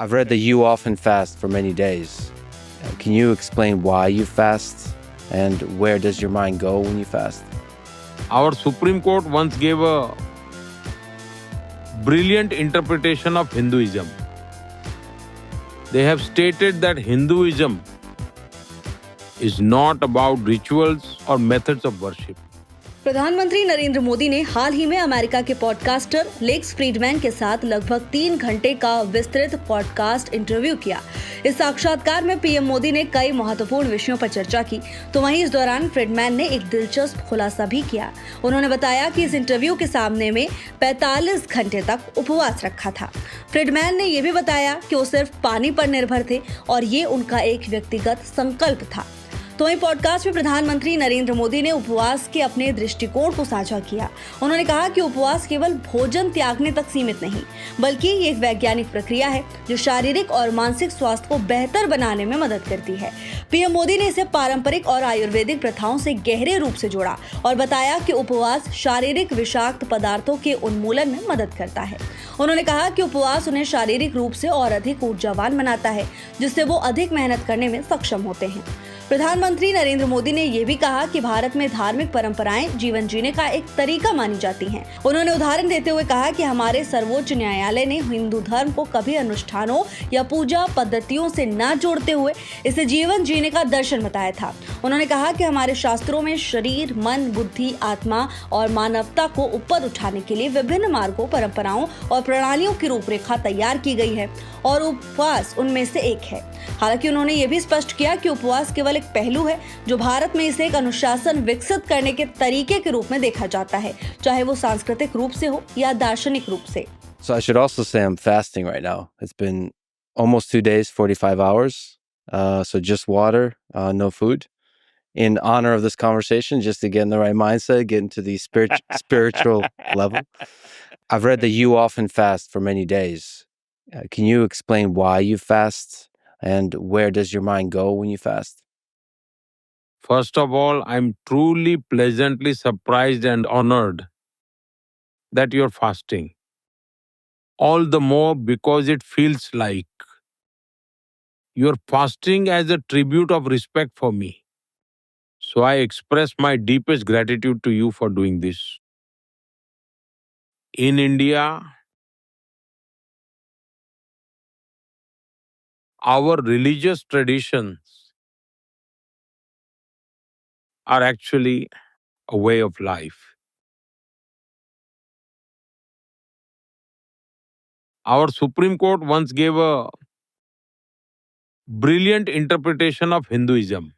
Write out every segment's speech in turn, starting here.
I've read that you often fast for many days. Can you explain why you fast and where does your mind go when you fast? Our Supreme Court once gave a brilliant interpretation of Hinduism. They have stated that Hinduism is not about rituals or methods of worship. प्रधानमंत्री नरेंद्र मोदी ने हाल ही में America के podcaster Lex Fridman के साथ लगभग 3 घंटे का विस्तृत पॉडकास्ट इंटरव्यू किया। इस साक्षात्कार में पीएम मोदी ने कई महत्वपूर्ण विषयों पर चर्चा की, तो वहीं इस दौरान फ्रीडमैन ने एक दिलचस्प खुलासा भी किया। उन्होंने बताया कि इस इंटरव्यू के सामने में 45 घंटे तक उपवास रखा था। फ्रीडमैन ने यह भी बताया कि वो सिर्फ पानी पर निर्भर थे और ये उनका एक व्यक्तिगत संकल्प था। तो वहीं पॉडकास्ट में प्रधानमंत्री नरेंद्र मोदी ने उपवास के अपने दृष्टिकोण को साझा किया। उन्होंने कहा कि उपवास केवल भोजन त्यागने तक सीमित नहीं, बल्कि ये एक वैज्ञानिक प्रक्रिया है जो शारीरिक और मानसिक स्वास्थ्य को बेहतर बनाने में मदद करती है। पीएम मोदी ने इसे पारंपरिक और आयुर्वेदिक प्रथाओं से गहरे रूप से जोड़ा और बताया कि उपवास शारीरिक विषाक्त पदार्थों के उन्मूलन में मदद करता है। उन्होंने कहा कि उपवास उन्हें शारीरिक रूप से और अधिक ऊर्जावान बनाता है, जिससे वो अधिक मेहनत करने में सक्षम होते हैं। प्रधानमंत्री नरेंद्र मोदी ने यह भी कहा कि भारत में धार्मिक परंपराएं जीवन जीने का एक तरीका मानी जाती हैं। उन्होंने उदाहरण देते हुए कहा कि हमारे सर्वोच्च न्यायालय ने हिंदू धर्म को कभी अनुष्ठानों या पूजा पद्धतियों से न जोड़ते हुए इसे जीवन जीने का दर्शन बताया था। उन्होंने कहा कि हमारे शास्त्रों में शरीर, मन, बुद्धि, आत्मा और मानवता को ऊपर उठाने के लिए विभिन्न मार्गों, परंपराओं और प्रणालियों की रूपरेखा तैयार की गई है और उपवास उनमें से एक है। हालांकि उन्होंने ये भी स्पष्ट किया कि उपवास केवल एक पहलू है जो भारत में इसे एक अनुशासन विकसित करने के तरीके के रूप में देखा जाता है, चाहे वो सांस्कृतिक रूप से हो या दार्शनिक रूप से। So I should also say I'm fasting right now. It's been almost 2 days, 45 hours. So just water, no food. In honor of this conversation, just to get in the right mindset, get into the spiritual level. I've read that you often fast for many days. Can you explain why you fast and where does your mind go when you fast? First of all, I'm truly pleasantly surprised and honored that you're fasting. All the more because it feels like you're fasting as a tribute of respect for me. So I express my deepest gratitude to you for doing this. In India, our religious traditions are actually a way of life. Our Supreme Court once gave a brilliant interpretation of Hinduism.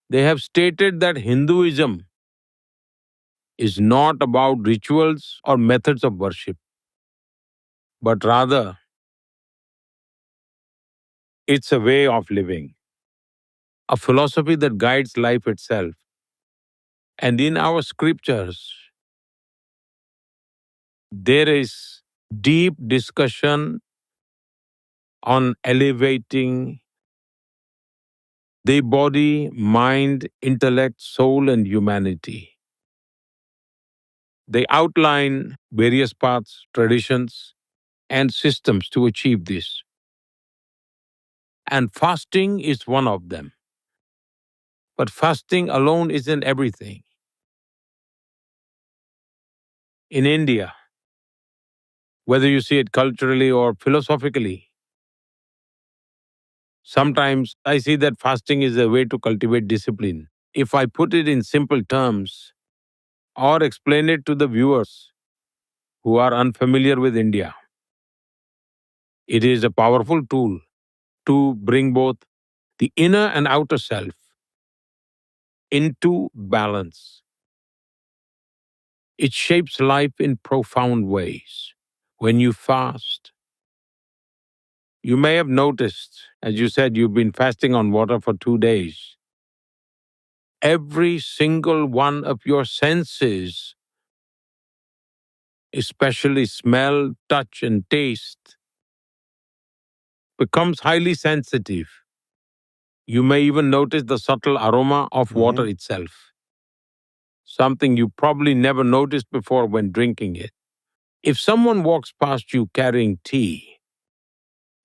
They have stated that Hinduism is not about rituals or methods of worship, but rather it's a way of living, a philosophy that guides life itself. And in our scriptures, there is deep discussion on elevating the body, mind, intellect, soul, and humanity. They outline various paths, traditions, and systems to achieve this. And fasting is one of them. But fasting alone isn't everything. In India, whether you see it culturally or philosophically, sometimes I see that fasting is a way to cultivate discipline. If I put it in simple terms or explain it to the viewers who are unfamiliar with India, it is a powerful tool to bring both the inner and outer self into balance. It shapes life in profound ways. When you fast, you may have noticed, as you said, you've been fasting on water for 2 days. Every single one of your senses, especially smell, touch, and taste, becomes highly sensitive. You may even notice the subtle aroma of water itself, something you probably never noticed before when drinking it. If someone walks past you carrying tea,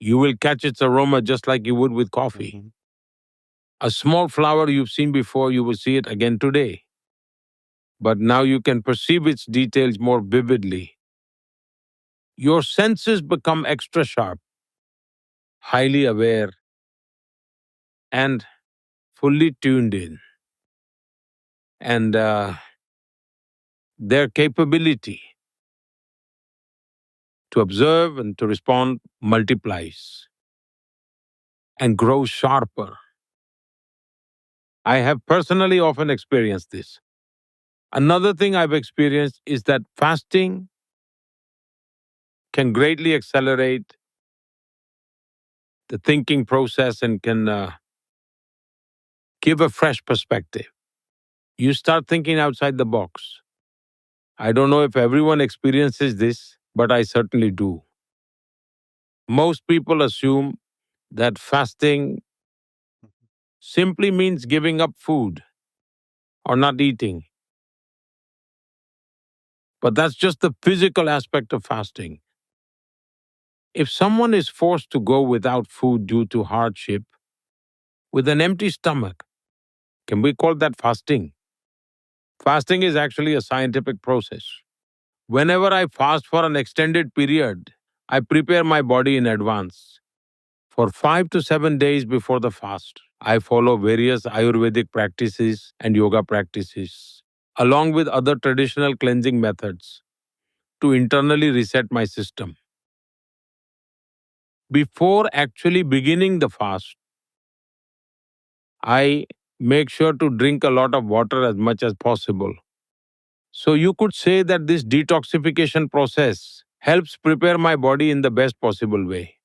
You will catch its aroma just like you would with coffee. Mhm. A small flower you've seen before, you will see it again today. But now you can perceive its details more vividly. Your senses become extra sharp, highly aware, and fully tuned in. And their capability to observe and to respond multiplies and grows sharper. I have personally often experienced this. Another thing I've experienced is that fasting can greatly accelerate the thinking process and can give a fresh perspective. You start thinking outside the box. I don't know if everyone experiences this, but I certainly do. Most people assume that fasting simply means giving up food or not eating. But that's just the physical aspect of fasting. If someone is forced to go without food due to hardship, with an empty stomach, can we call that fasting? Fasting is actually a scientific process. Whenever I fast for an extended period, I prepare my body in advance. For 5 to 7 days before the fast, I follow various Ayurvedic practices and yoga practices, along with other traditional cleansing methods, to internally reset my system. Before actually beginning the fast, I make sure to drink a lot of water as much as possible. So you could say that this detoxification process helps prepare my body in the best possible way.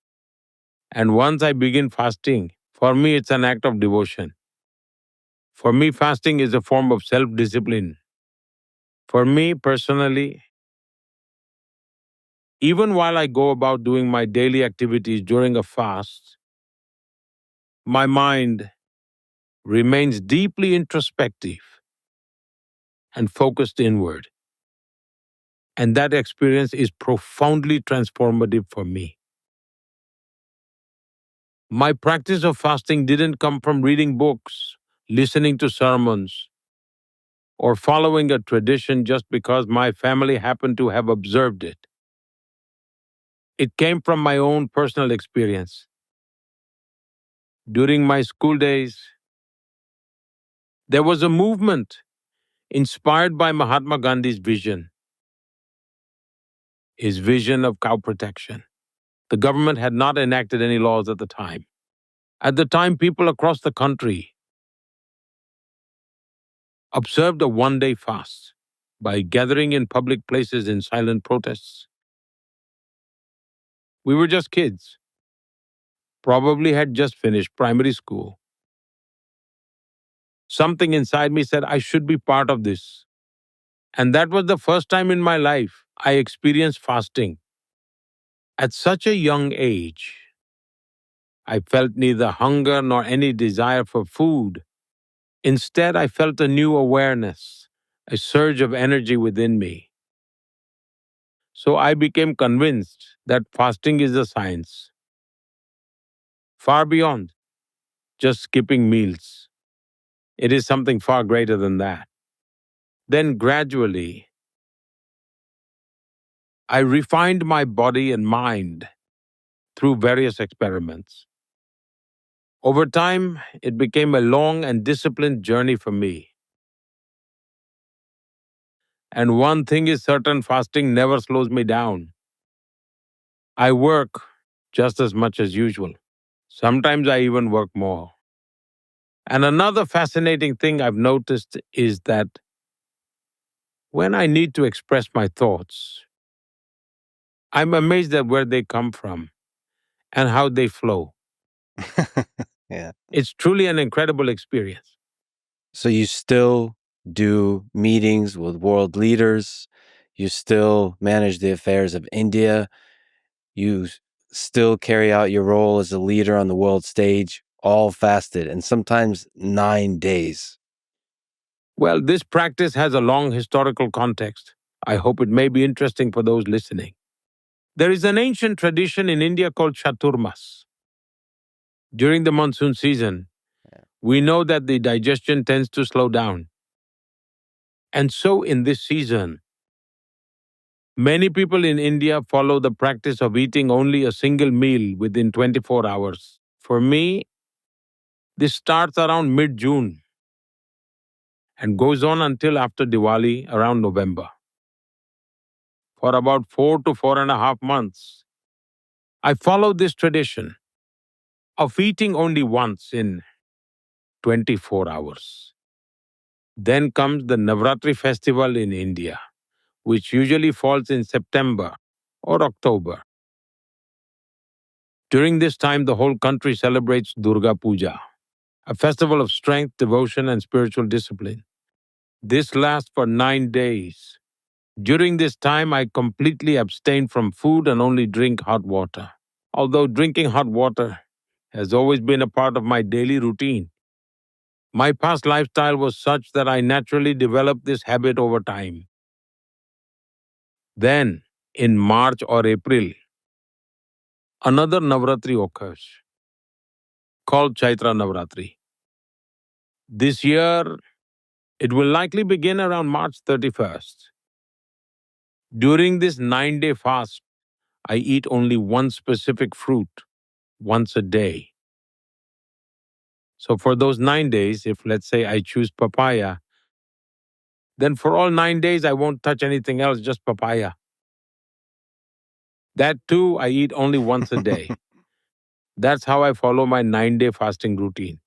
And once I begin fasting, for me it's an act of devotion. For me, fasting is a form of self discipline. For me personally, even while I go about doing my daily activities during a fast, my mind remains deeply introspective and focused inward. And that experience is profoundly transformative for me. My practice of fasting didn't come from reading books, listening to sermons, or following a tradition just because my family happened to have observed it. It came from my own personal experience. During my school days, there was a movement inspired by Mahatma Gandhi's vision, his vision of cow protection. The government had not enacted any laws at the time. At the time, people across the country observed a one-day fast by gathering in public places in silent protests. We were just kids, probably had just finished primary school. Something inside me said I should be part of this. And that was the first time in my life I experienced fasting. At such a young age, I felt neither hunger nor any desire for food. Instead, I felt a new awareness, a surge of energy within me. So I became convinced that fasting is a science, far beyond just skipping meals. It is something far greater than that. Then gradually, I refined my body and mind through various experiments. Over time, it became a long and disciplined journey for me. And one thing is certain, fasting never slows me down. I work just as much as usual. Sometimes I even work more. And another fascinating thing I've noticed is that when I need to express my thoughts, I'm amazed at where they come from and how they flow. Yeah. It's truly an incredible experience. So you still do meetings with world leaders. You still manage the affairs of India. You still carry out your role as a leader on the world stage, all fasted, and sometimes 9 days. Well, this practice has a long historical context. I hope it may be interesting for those listening. There is an ancient tradition in India called Chaturmas. During the monsoon season, we know that the digestion tends to slow down. And so in this season, many people in India follow the practice of eating only a single meal within 24 hours. For me, this starts around mid-June and goes on until after Diwali around November. For about 4 to 4.5 months, I follow this tradition of eating only once in 24 hours. Then comes the Navratri festival in India, which usually falls in September or October. During this time, the whole country celebrates Durga Puja, a festival of strength, devotion, and spiritual discipline. This lasts for 9 days. During this time, I completely abstain from food and only drink hot water. Although drinking hot water has always been a part of my daily routine, my past lifestyle was such that I naturally developed this habit over time. Then, in March or April, another Navratri occurs, called Chaitra Navratri. This year, it will likely begin around March 31st. During this 9-day fast, I eat only one specific fruit once a day. So for those 9 days, if let's say I choose papaya, then for all 9 days I won't touch anything else, just papaya. That too, I eat only once a day. That's how I follow my 9-day fasting routine.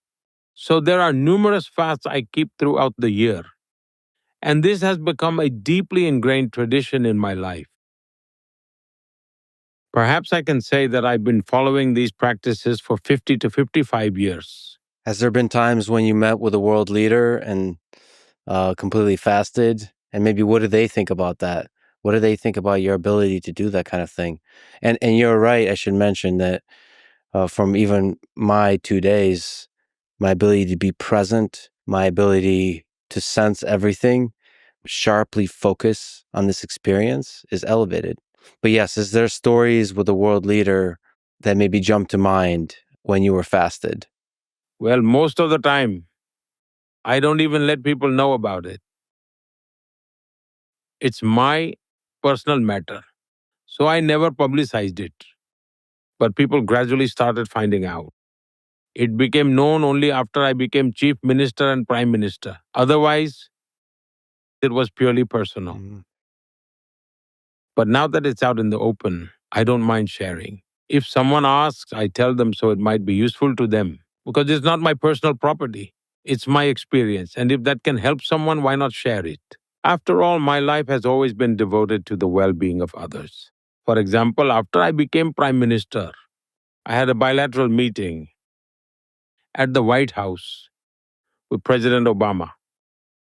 So there are numerous fasts I keep throughout the year. And this has become a deeply ingrained tradition in my life. Perhaps I can say that I've been following these practices for 50 to 55 years. Has there been times when you met with a world leader and completely fasted? And maybe what do they think about that? What do they think about your ability to do that kind of thing? And you're right. I should mention that from even my 2 days, my ability to be present, my ability to sense everything, sharply focus on this experience is elevated. But yes, is there stories with a world leader that maybe jump to mind when you were fasted? Well, most of the time, I don't even let people know about it. It's my personal matter. So I never publicized it. But people gradually started finding out. It became known only after I became chief minister and prime minister. Otherwise, it was purely personal. But now that it's out in the open, I don't mind sharing. If someone asks, I tell them so it might be useful to them. Because it's not my personal property. It's my experience. And if that can help someone, why not share it? After all, my life has always been devoted to the well-being of others. For example, after I became prime minister, I had a bilateral meeting at the White House with President Obama.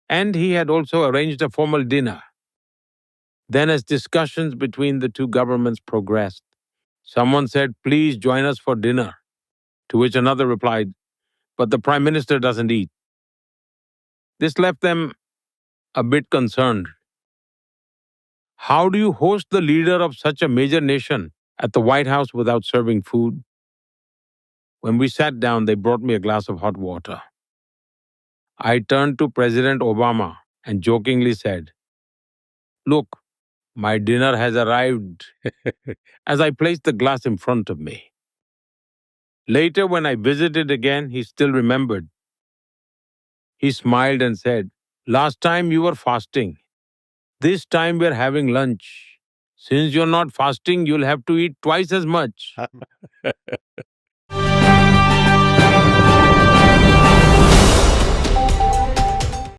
And he had also arranged a formal dinner. Then, as discussions between the two governments progressed, someone said, "Please join us for dinner." To which another replied, "But the Prime Minister doesn't eat." This left them a bit concerned. How do you host the leader of such a major nation at the White House without serving food? When we sat down, they brought me a glass of hot water. I turned to President Obama and jokingly said, "Look, my dinner has arrived," as I placed the glass in front of me. Later, when I visited again, he still remembered. He smiled and said, "Last time you were fasting. This time we're having lunch. Since you're not fasting, you'll have to eat twice as much."